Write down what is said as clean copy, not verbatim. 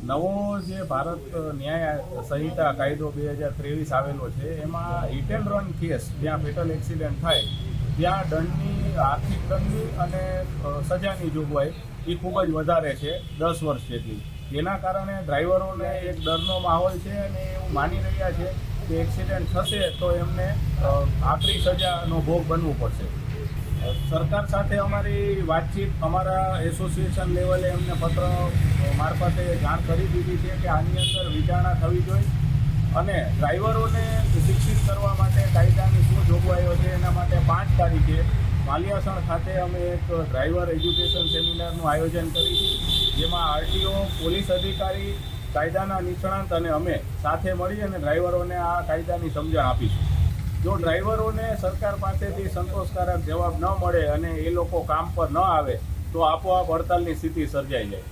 નવો જે ભારત ન્યાય સંહિતા કાયદો 2023 આવેલો છે એમાં હિટ એન્ડ રન કેસ જ્યાં ફેટલ એક્સિડન્ટ થાય ત્યાં દંડની આર્થિક દંડની અને સજાની જોગવાઈ એ ખૂબ જ વધારે છે 10 વર્ષ જેટલી. જેના કારણે ડ્રાઈવરોને એક ડરનો માહોલ છે અને એવું માની રહ્યા છે કે એક્સિડન્ટ થશે તો એમને આકરી સજાનો ભોગ બનવું પડશે. સરકાર સાથે અમારી વાતચીત અમારા એસોસિએશન લેવલે એમને પત્ર મારફતે જાણ કરી દીધી છે કે આની અંદર વિચારણા થવી જોઈએ અને ડ્રાઈવરોને શિક્ષિત કરવા માટે કાયદાની શું જોગવાઈઓ છે એના માટે 5 તારીખે માલિયાસણ ખાતે અમે એક ડ્રાઈવર એજ્યુકેશન સેમિનારનું આયોજન કરીશું, જેમાં આરટીઓ, પોલીસ અધિકારી, કાયદાના નિષ્ણાંત અને અમે સાથે મળી અને ડ્રાઈવરોને આ કાયદાની સમજણ આપીશું. જો ડ્રાઈવરોને સરકાર પાસેથી સંતોષકારક જવાબ ન મળે અને એ લોકો કામ પર ન આવે તો આપોઆપ હડતાલની સ્થિતિ સર્જાઈ જાય.